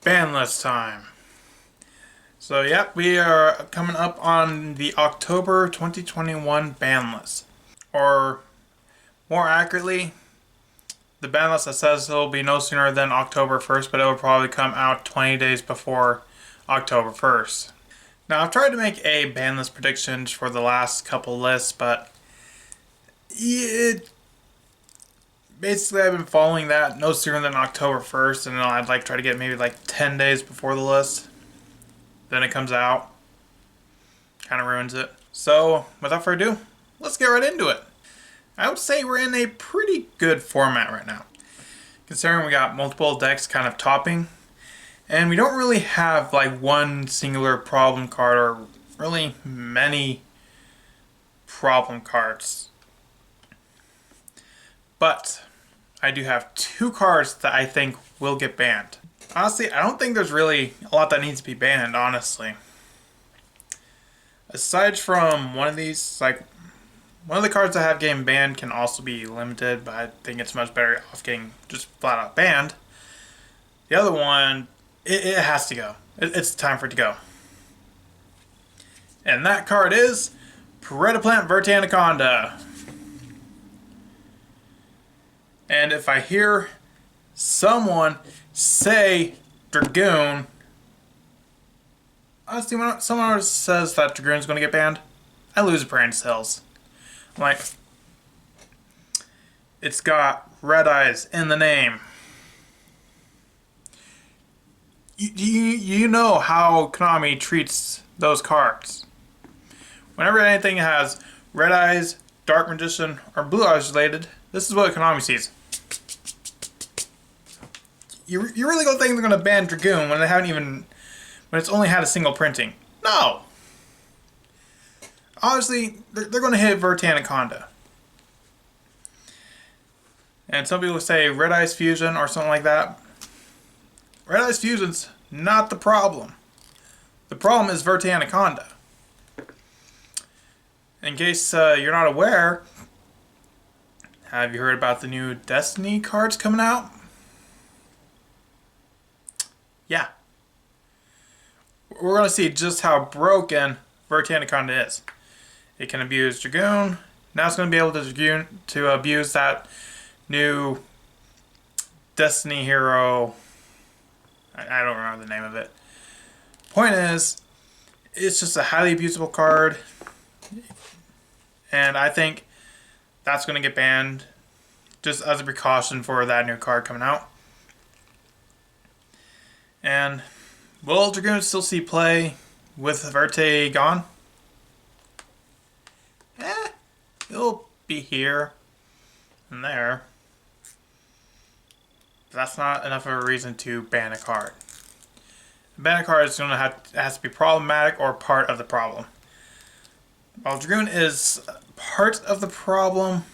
Banlist time. So yep, we are coming up on the October 2021 ban list. Or more accurately, the ban list that says it'll be no sooner than October 1st, but it will probably come out 20 days before October 1st. Now I've tried to make a ban list prediction for the last couple lists, but basically I've been following that no sooner than October 1st, and I'd like try to get maybe like 10 days before the list. Then it comes out. Kind of ruins it. So, without further ado, let's get right into it. I would say we're in a pretty good format right now, considering we got multiple decks kind of topping, and we don't really have like one singular problem card or really many problem cards. But I do have two cards that I think will get banned. Honestly, I don't think there's really a lot that needs to be banned, honestly. Aside from one of these, like, one of the cards I have getting banned can also be limited, but I think it's much better off getting just flat out banned. The other one, it has to go. It's time for it to go. And that card is Predaplant Vertanaconda. And if I hear someone say Dragoon, honestly, when someone says that Dragoon's going to get banned, I lose brain cells. Like, it's got red eyes in the name. You know how Konami treats those cards. Whenever anything has red eyes, dark magician, or blue eyes related, this is what Konami sees. You really gonna think they're gonna ban Dragoon when they haven't even, when it's only had a single printing? No. Honestly, they're gonna hit Vertanaconda. And some people say Red Eyes Fusion or something like that. Red Eyes Fusion's not the problem. The problem is Vertanaconda. In case you're not aware, have you heard about the new Destiny cards coming out? Yeah. We're going to see just how broken Vertanaconda is. It can abuse Dragoon. Now it's going to be able to abuse that new Destiny hero. I don't remember the name of it. Point is, it's just a highly abusable card. And I think that's going to get banned just as a precaution for that new card coming out. And will Dragoon still see play with Verte gone? It'll be here and there. But that's not enough of a reason to ban a card. Ban a card is going to has to be problematic or part of the problem. While Dragoon is part of the problem,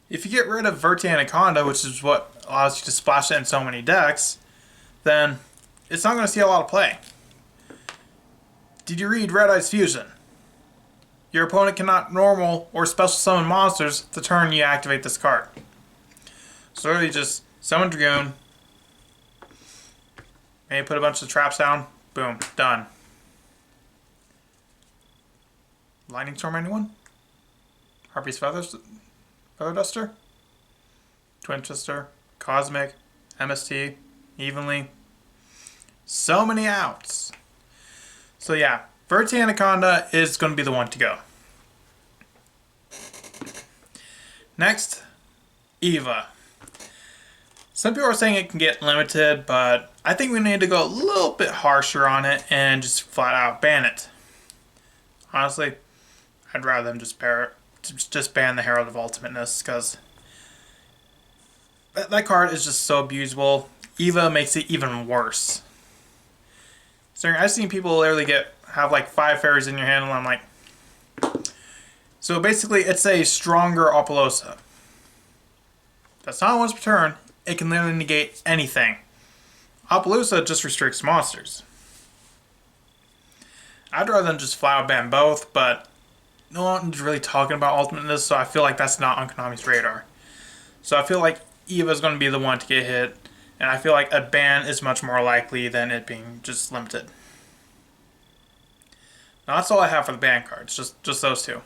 if you get rid of Vertanaconda, which is what allows you to splash it in so many decks, then it's not going to see a lot of play. Did you read Red Eyes Fusion? Your opponent cannot normal or special summon monsters the turn you activate this card. So really just summon Dragoon, maybe put a bunch of traps down, boom, done. Lightning Storm anyone? Harpy's Feather Duster? Twin Twister, Cosmic, MST, Evenly. So many outs. So yeah, Vertanaconda is going to be the one to go. Next, Eva. Some people are saying it can get limited, but I think we need to go a little bit harsher on it and just flat out ban it. Honestly, I'd rather them just ban the Herald of Ultimateness, because that card is just so abusable. Eva makes it even worse. So I've seen people literally have like 5 fairies in your hand, and I'm like, so basically it's a stronger Apollosa. That's not once per turn. It can literally negate anything. Apollosa just restricts monsters. I'd rather than just flat out ban both, but no one's really talking about Ultimateness, so I feel like that's not on Konami's radar. So I feel like Eva's going to be the one to get hit And I feel like a ban is much more likely than it being just limited. Now that's all I have for the ban cards, just those two.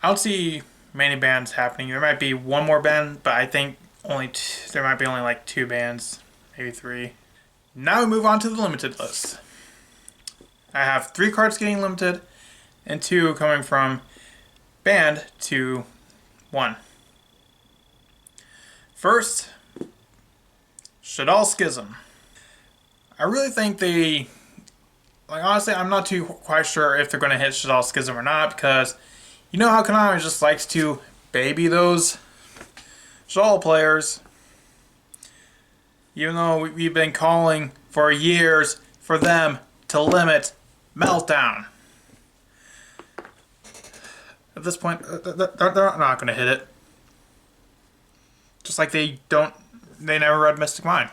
I don't see many bans happening. There might be one more ban, but I think there might be only like 2 bans, maybe 3. Now we move on to the limited list. I have 3 cards getting limited, and 2 coming from banned to 1. First, All Schism. I really think honestly, I'm not too quite sure if they're going to hit All Schism or not, because you know how Konami just likes to baby those Shadow players. Even though we've been calling for years for them to limit Meltdown. At this point, they're not going to hit it. Just like they never read Mystic Mine.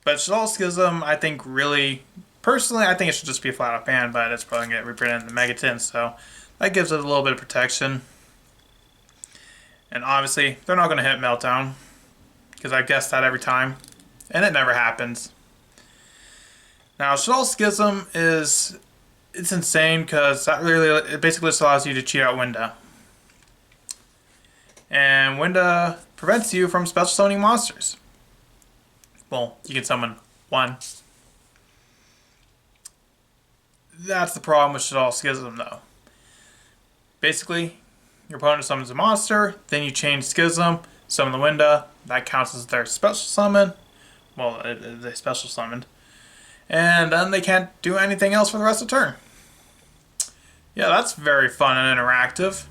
But All Schism, I think personally, I think it should just be a flat out ban, but it's probably going to get reprinted in the Mega Tin, so that gives it a little bit of protection. And obviously, they're not going to hit Meltdown, because I guessed that every time, and it never happens. Now, All Schism it's insane, because it basically just allows you to cheat out Winda. And Winda prevents you from special summoning monsters. Well, you can summon 1. That's the problem with All Schism, though. Basically, your opponent summons a monster, then you change Schism, summon the Winda, that counts as their special summon. Well, they special summoned. And then they can't do anything else for the rest of the turn. Yeah, that's very fun and interactive.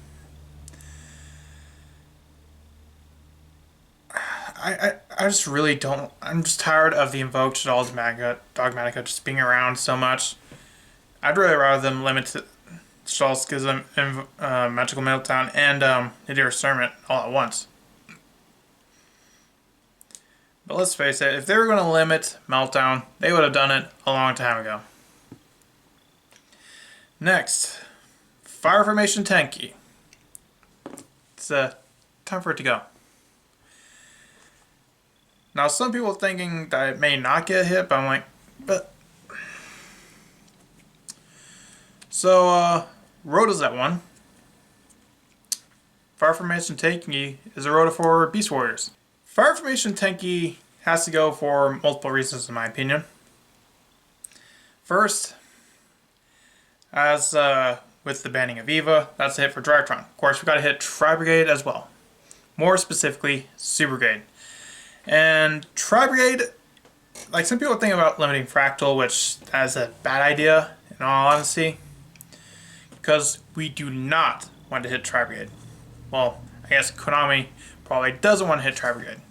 I just really don't... I'm just tired of the invoked Dogmatica just being around so much. I'd really rather them limit All Schism, Magical Meltdown, and Nadir Sermon all at once. But let's face it, if they were going to limit Meltdown, they would have done it a long time ago. Next, Fire Formation Tanki. It's time for it to go. Now, some people are thinking that it may not get hit, but I'm like, So, Rhoda's at 1. Fire Formation Tanki is a Rhoda for Beast Warriors. Fire Formation Tanki has to go for multiple reasons, in my opinion. First, as with the banning of Eva, that's a hit for Drytron. Of course, we've got to hit Tri-Brigade as well. More specifically, Super Brigade. And Tri-Brigade, like some people think about limiting Fractal, which is a bad idea, in all honesty. Because we do not want to hit Tri-Brigade. Well, I guess Konami probably doesn't want to hit Tri-Brigade.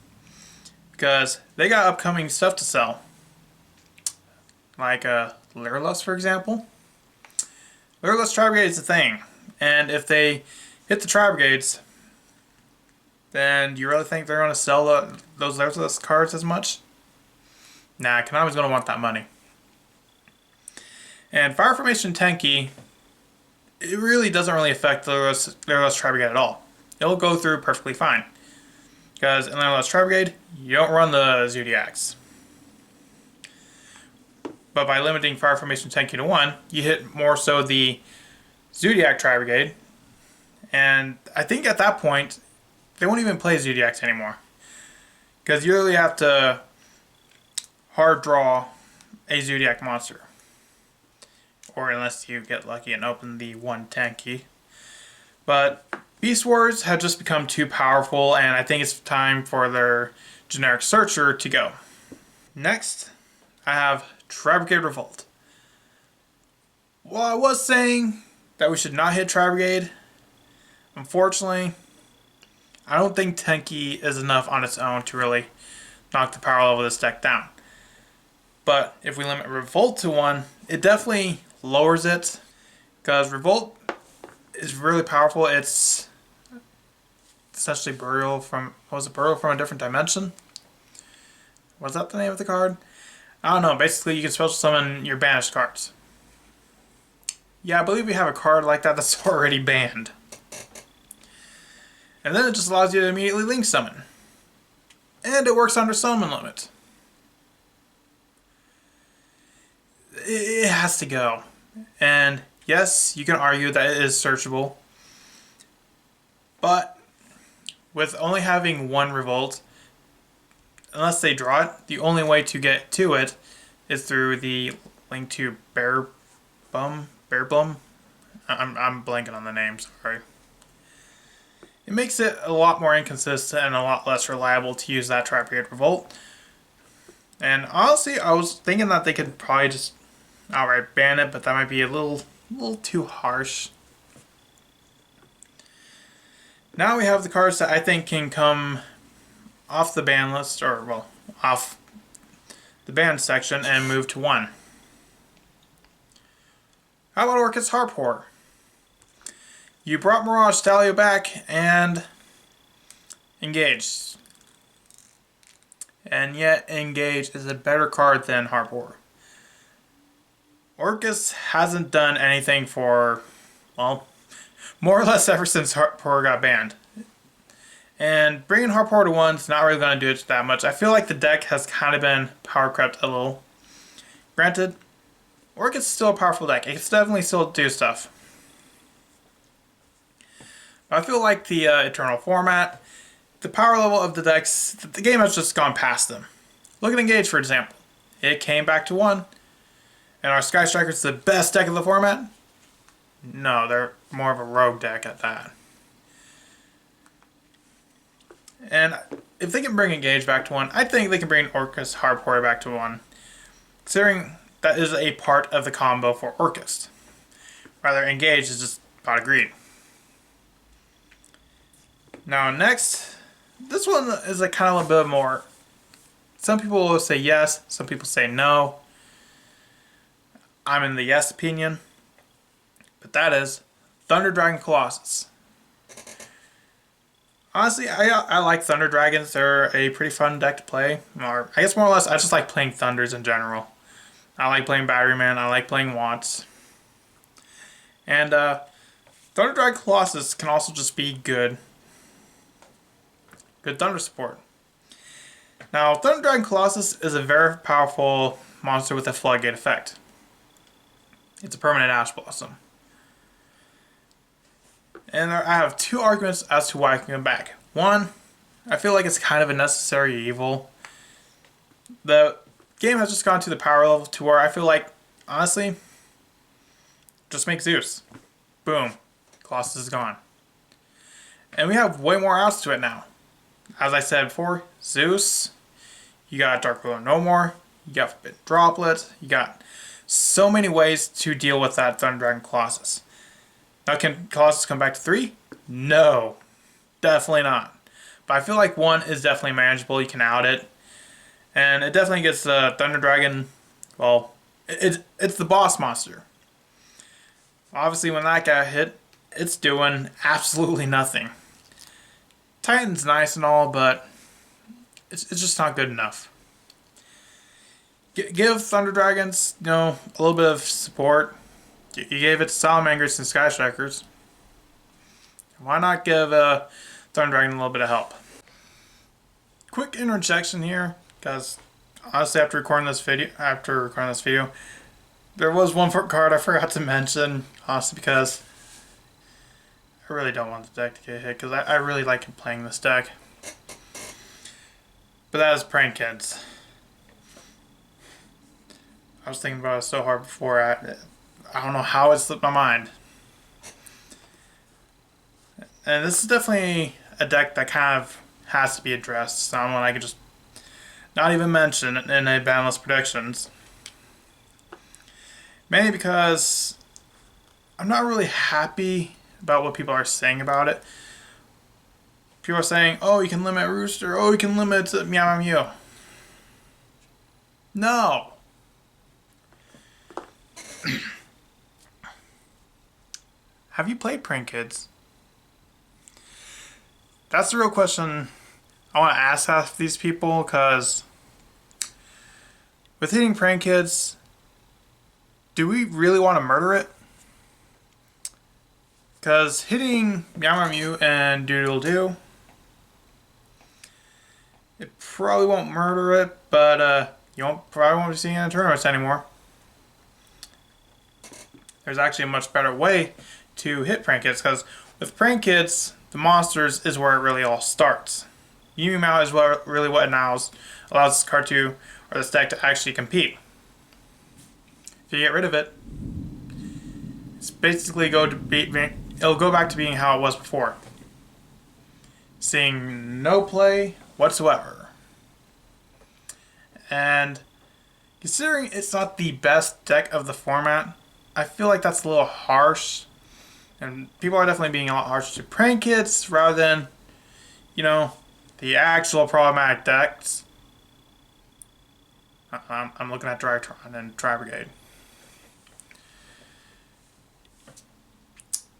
Because they got upcoming stuff to sell. Like Lyrlust, for example. Lyrlust Tri-Brigade is a thing. And if they hit the Tri-Brigades, then do you really think they're going to sell those Lyrlust cards as much? Nah, Konami's going to want that money. And Fire Formation Tanki, it really doesn't really affect the Lyrlust Tri-Brigade at all. It'll go through perfectly fine. Because in Lyrlust Tri-Brigade, you don't run the Zodiacs. But by limiting Fire Formation Tanki to 1, you hit more so the Zodiac Tri-Brigade. And I think at that point, they won't even play Zodiacs anymore. Because you really have to hard draw a Zodiac monster. Or unless you get lucky and open the 1 Tanki. But Beast Wars have just become too powerful, and I think it's time for their generic searcher to go. Next, I have Tribeca Revolt. Well, I was saying that we should not hit Tri-Brigade. Unfortunately, I don't think Tanki is enough on its own to really knock the power level of this deck down. But if we limit Revolt to 1, it definitely lowers it. Because Revolt is really powerful. It's essentially Burial from... Was it Burial from a Different Dimension? Was that the name of the card? I don't know. Basically, you can special summon your banished cards. Yeah, I believe we have a card like that that's already banned. And then it just allows you to immediately link summon. And it works under some Unlimits. It has to go. And yes, you can argue that it is searchable. But with only having one Revolt, unless they draw it, the only way to get to it is through the link to Bear Blum. I'm blanking on the name, sorry. It makes it a lot more inconsistent and a lot less reliable to use that Tribeca Revolt. And honestly, I was thinking that they could probably just outright ban it, but that might be a little too harsh. Now we have the cards that I think can come off the ban list, or well, off the ban section and move to 1. How about Orchids Harper? You brought Mirage Sally back and Engage. And yet Engage is a better card than Harper. Orchids hasn't done anything for, well, more or less ever since Harper got banned. And bringing Harper to 1 is not really going to do it that much. I feel like the deck has kind of been power crept a little. Granted, Orchids is still a powerful deck. It can definitely still do stuff. I feel like the Eternal format, the power level of the decks, the game has just gone past them. Look at Engage, for example. It came back to 1. And are Sky Strikers the best deck of the format? No, they're more of a rogue deck at that. And if they can bring Engage back to 1, I think they can bring Orchids Harper back to 1. Considering that is a part of the combo for Orchids. Rather, Engage is just out of greed. Now next, this one is a kind of a bit more, some people will say yes, some people say no. I'm in the yes opinion, but that is Thunder Dragon Colossus. Honestly, I like Thunder Dragons. They're a pretty fun deck to play. Or I guess more or less, I just like playing Thunders in general. I like playing Batteryman, I like playing Watts. And Thunder Dragon Colossus can also just be good. Good Thunder support. Now, Thunder Dragon Colossus is a very powerful monster with a floodgate effect. It's a permanent Ash Blossom. And I have 2 arguments as to why I can come back. One, I feel like it's kind of a necessary evil. The game has just gone to the power level to where I feel like, honestly, just make Zeus. Boom. Colossus is gone. And we have way more outs to it now. As I said before, Zeus, you got Dark Ruler No More, you got Forbidden Droplet, you got so many ways to deal with that Thunder Dragon Colossus. Now, can Colossus come back to 3? No, definitely not. But I feel like 1 is definitely manageable, you can out it. And it definitely gets the Thunder Dragon, well, it's the boss monster. Obviously, when that got hit, it's doing absolutely nothing. Titan's nice and all, but it's just not good enough. Give Thunder Dragons, you know, a little bit of support. You gave it to Salamangers and Sky Strikers. Why not give Thunder Dragon a little bit of help? Quick interjection here, because honestly, after recording this video, there was one card I forgot to mention, honestly, because I really don't want the deck to get hit, because I really like playing this deck. But that is Prank Kids. I was thinking about it so hard before, I don't know how it slipped my mind. And this is definitely a deck that kind of has to be addressed. Someone I could just not even mention in a Banlist predictions. Mainly because I'm not really happy about what people are saying about it. People are saying, oh, you can limit Rooster, oh, you can limit Meow Meow Meow. No! Have you played Prank Kids? That's the real question I want to ask half these people, because with hitting Prank Kids, do we really want to murder it? Because hitting Meow Meow Mew and Doodle Doo, It probably won't murder it, but probably won't be seeing it in tournaments anymore. There's actually a much better way to hit prank hits, because with prank hits, the monsters is where it really all starts. Yugioh is really what allows this card to, or this deck to actually compete. If you get rid of it, it's basically it'll go back to being how it was before. Seeing no play whatsoever. And considering it's not the best deck of the format, I feel like that's a little harsh. And people are definitely being a lot harsh to prank hits rather than, the actual problematic decks. I'm looking at Drytron and Tribrigade.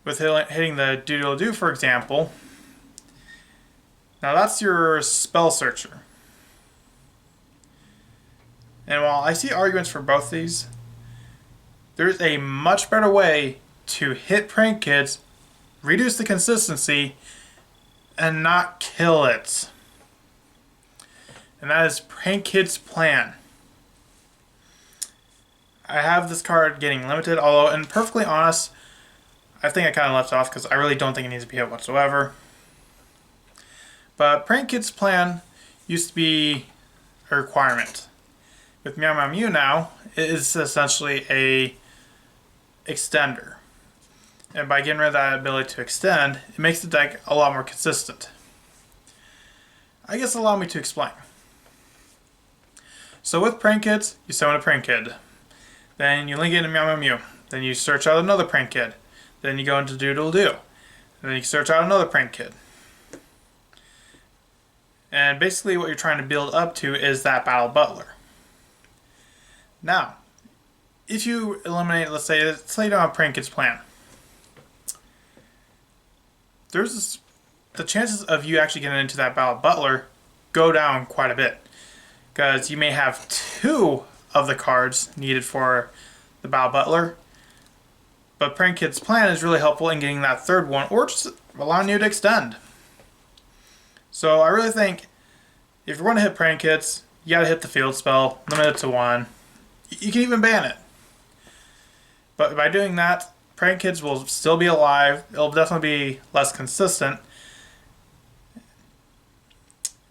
With hitting the Doodle-Doo, for example, now that's your spell searcher. And while I see arguments for both these, there's a much better way to hit prank hits, reduce the consistency, and not kill it. And that is Prank Hits Plan. I have this card getting limited, although, and perfectly honest, I think I kind of left off because I really don't think it needs to be hit whatsoever. But Prank Hits Plan used to be a requirement. With Meow Meow Mew now, it is essentially a extender. And by getting rid of that ability to extend, it makes the deck a lot more consistent. I guess allow me to explain. So with prank hits, you summon a prank kid. Then you link it into Meow Meow Mew. Then you search out another prank kid. Then you go into Doodle-Doo. And then you search out another prank kid. And basically what you're trying to build up to is that Battle Butler. Now, if you eliminate, let's say you don't have Prank Hits Plan, the chances of you actually getting into that Battle Butler go down quite a bit. Because you may have 2 of the cards needed for the Battle Butler, but Prank Hits Plan is really helpful in getting that 3rd one, or just allowing you to extend. So I really think if you're going to hit Prank Hits, you got to hit the field spell, limit it to 1. You can even ban it. But by doing that, Prank Hits will still be alive. It'll definitely be less consistent.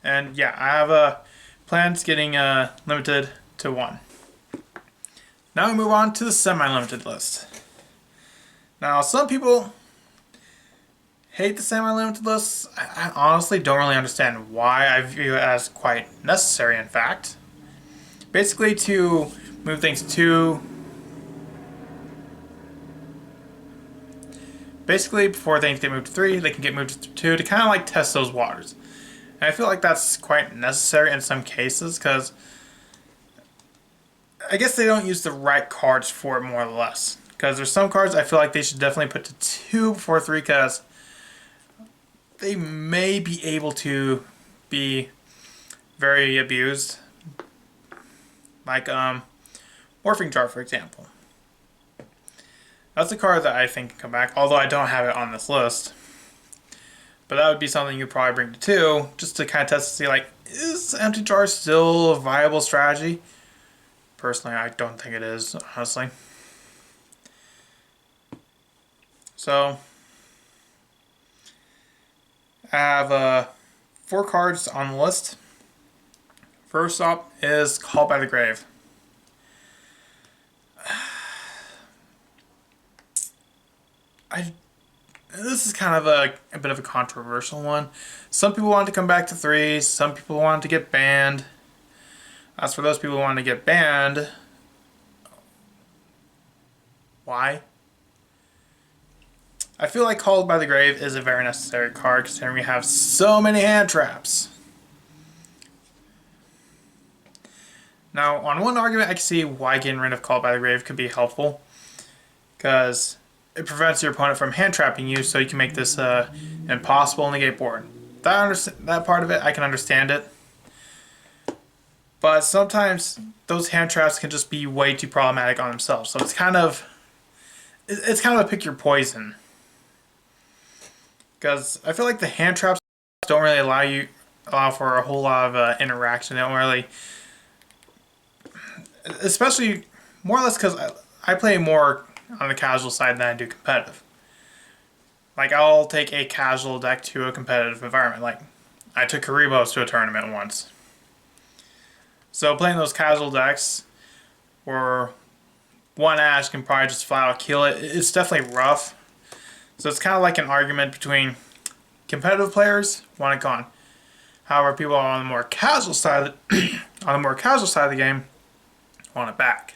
And yeah, I have plans getting limited to 1. Now we move on to the semi-limited list. Now some people hate the semi-limited list. I honestly don't really understand why. I view it as quite necessary, in fact. Basically to move things to... Basically, before things get moved to 3, they can get moved to 2 to kind of like test those waters. And I feel like that's quite necessary in some cases, because I guess they don't use the right cards for it, more or less. Because there's some cards I feel like they should definitely put to 2 before 3, because they may be able to be very abused. Like Morphing Jar, for example. That's a card that I think can come back, although I don't have it on this list. But that would be something you'd probably bring to 2, just to kind of test to see, like, is Empty Jar still a viable strategy? Personally, I don't think it is, honestly. So, I have 4 cards on the list. First up is Called by the Grave. This is kind of a bit of a controversial one. Some people want to come back to 3. Some people want to get banned. As for those people who want to get banned, why? I feel like Called by the Grave is a very necessary card, considering we have so many hand traps. Now, on one argument, I can see why getting rid of Called by the Grave could be helpful, because it prevents your opponent from hand trapping you, so you can make this impossible negate board. That part of it, I can understand it. But sometimes those hand traps can just be way too problematic on themselves. So it's kind of a pick your poison. Because I feel like the hand traps don't really allow you allow for a whole lot of interaction. They don't really, especially more or less because I play more on the casual side than I do competitive. Like, I'll take a casual deck to a competitive environment. Like, I took Karibos to a tournament once. So playing those casual decks where one Ash can probably just flat out kill it, it's definitely rough. So it's kind of like an argument between competitive players want it gone. However, people on the more casual side on the more casual side of the game want it back.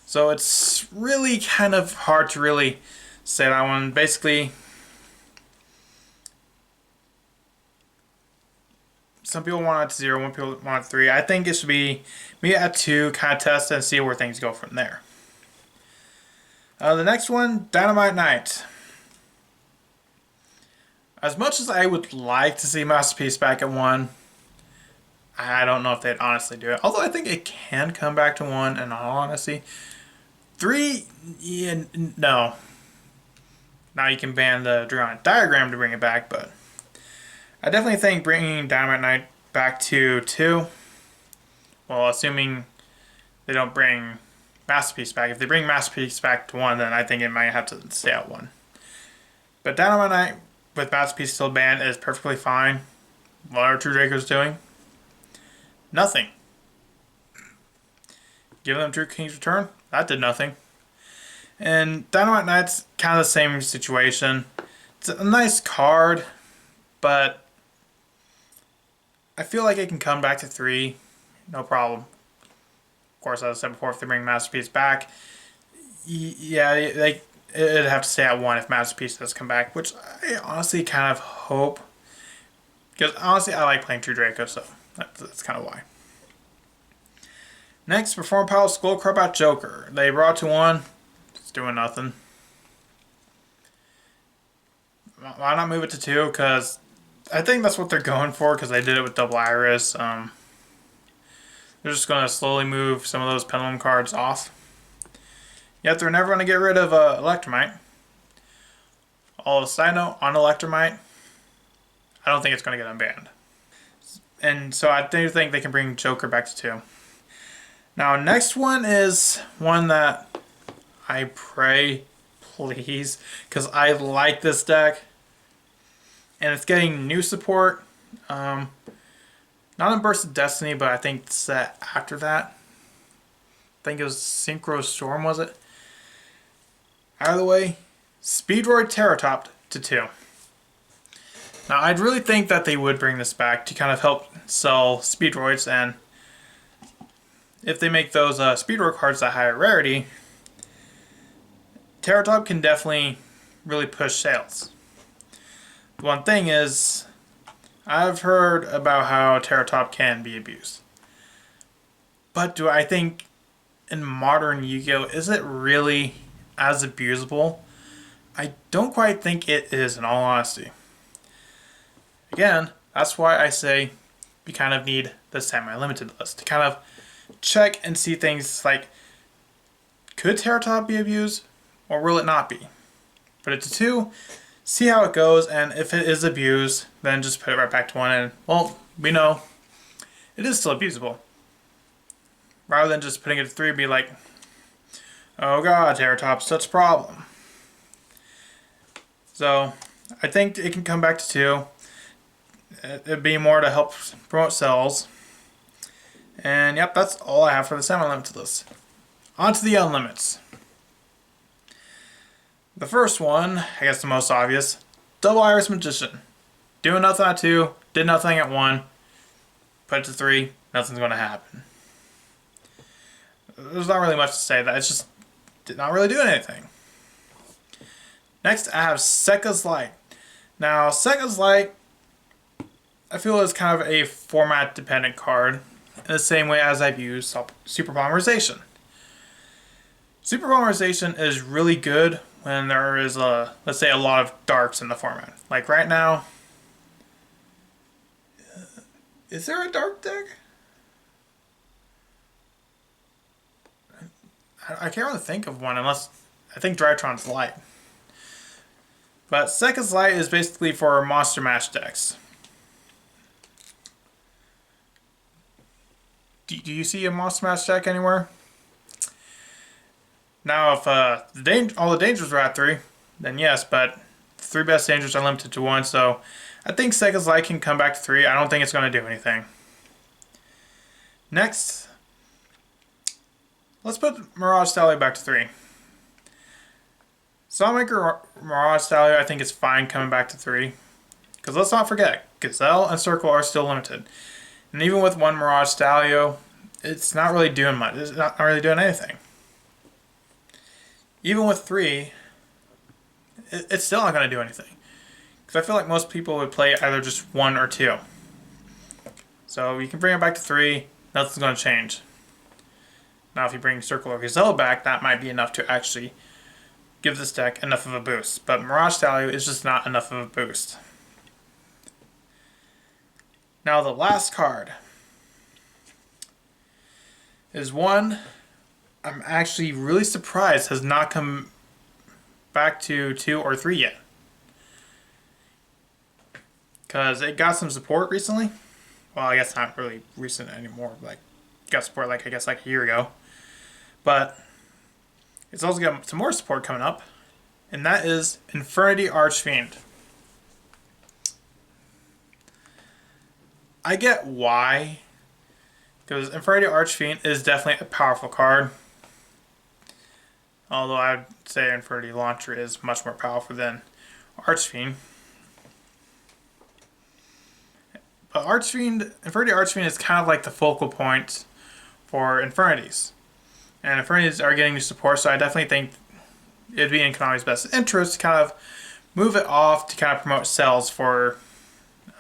So it's really kind of hard to really say that one. Basically, some people want it to 0, some people want it 3. I think it should be me at 2, kind of test and see where things go from there. The next one, Dynamite Knight. As much as I would like to see Masterpiece back at 1, I don't know if they'd honestly do it. Although I think it can come back to 1, in all honesty. 3, yeah, no. Now you can ban the Draconic Diagram to bring it back, but I definitely think bringing Dynamite Knight back to 2, well, assuming they don't bring Masterpiece back. If they bring Masterpiece back to 1, then I think it might have to stay at 1. But Dynamite Knight with Masterpiece still banned is perfectly fine. What are True Dracos doing? Nothing. Give them True King's Return? That did nothing. And Dynamite Knight's kind of the same situation. It's a nice card, but I feel like it can come back to 3, no problem. Of course, as I said before, if they bring Masterpiece back, yeah, it'd have to stay at 1 if Masterpiece does come back, which I honestly kind of hope. Because honestly, I like playing True Draco, so that's kind of why. Next, Perform Palace Skullcrowbat Joker. They brought to 1. It's doing nothing. Why not move it to 2? Because I think that's what they're going for, because they did it with Double Iris. They're just going to slowly move some of those Pendulum cards off. Yet they're never going to get rid of Electromite. Although, side note, on Electromite, I don't think it's going to get unbanned. And so I do think they can bring Joker back to 2. Now, next one is one that I pray, please, because I like this deck. And it's getting new support. Not in Burst of Destiny, but I think it's after that. I think it was Synchro Storm, was it? Either way, Speedroid Terrortop to 2. Now, I'd really think that they would bring this back to kind of help sell Speedroids, and if they make those Speedroid cards at higher rarity, Terrortop can definitely really push sales. The one thing is, I've heard about how Terrortop can be abused. But do I think in modern Yu-Gi-Oh! Is it really as abusable? I don't quite think it is, in all honesty. Again, that's why I say you kind of need the semi-limited list to kind of check and see things like, could Terrortop be abused, or will it not be? Put it to 2, see how it goes, and if it is abused, then just put it right back to 1, and, well, we know it is still abusable. Rather than just putting it to 3, be like, oh god, Terrortop's such a problem. So, I think it can come back to 2. It'd be more to help promote sales. And yep, that's all I have for the semi-limited list. On to the Unlimits. The first one, I guess the most obvious, Double Iris Magician. Doing nothing at 2, did nothing at 1, put it to 3, nothing's going to happen. There's not really much to say. That it's just not really doing anything. Next, I have Segas Light. Now, Segas Light, I feel is kind of a format-dependent card in the same way as I've used Super Polymerization. Super Polymerization is really good when there is, let's say, a lot of darks in the format. Like right now, is there a dark deck? I can't really think of one unless, I think Drytron's Light. But Segas Light is basically for Monster Mash decks. Do you see a Monster Mash deck anywhere? Now, if all the dangers were at 3, then yes, but the 3 best dangers are limited to 1, so I think Segas Light can come back to 3. I don't think it's going to do anything. Next, let's put Mirage Sally back to 3. Sawmaker Mirage Sally, I think it's fine coming back to 3. Because let's not forget, Gazelle and Circle are still limited. And even with 1 Mirage Stallion, it's not really doing much. It's not really doing anything. Even with 3, it's still not going to do anything. Because I feel like most people would play either just 1 or 2. So you can bring it back to 3, nothing's going to change. Now if you bring Circle or Gazelle back, that might be enough to actually give this deck enough of a boost. But Mirage Sally is just not enough of a boost. Now the last card is one I'm actually really surprised has not come back to 2 or 3 yet. Because it got some support recently. Well, I guess not really recent anymore. Like, it got support like a year ago. But it's also got some more support coming up. And that is Infernity Archfiend. I get why. Because Infernity Archfiend is definitely a powerful card. Although I'd say Infernity Launcher is much more powerful than Archfiend. But Infernity Archfiend is kind of like the focal point for Infernities. And Infernities are getting new support, so I definitely think it'd be in Konami's best interest to kind of move it off to kind of promote sales for,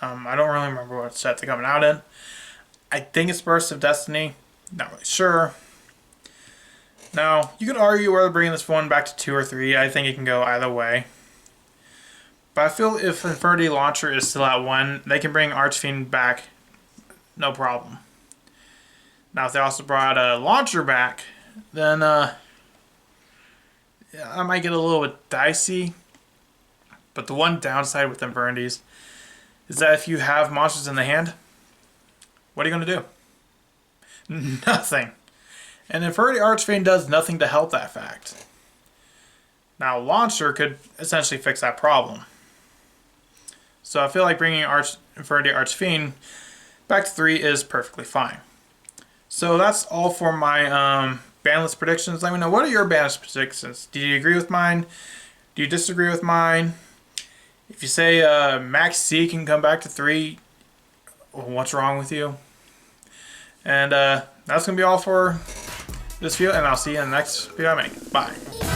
I don't really remember what set they're coming out in. I think it's Burst of Destiny, not really sure. Now, you could argue whether bringing this one back to 2 or 3. I think it can go either way. But I feel if Infernity Launcher is still at 1, they can bring Archfiend back, no problem. Now, if they also brought a Launcher back, then I might get a little bit dicey. But the one downside with Infernities is that if you have monsters in the hand, what are you going to do? Nothing. And Infernity Archfiend does nothing to help that fact. Now, Launcher could essentially fix that problem. So I feel like bringing Infernity Archfiend back to 3 is perfectly fine. So that's all for my Banlist predictions. Let me know, what are your Banlist predictions? Do you agree with mine? Do you disagree with mine? If you say Max C can come back to 3, what's wrong with you? And that's going to be all for this video, and I'll see you in the next video I make. Bye.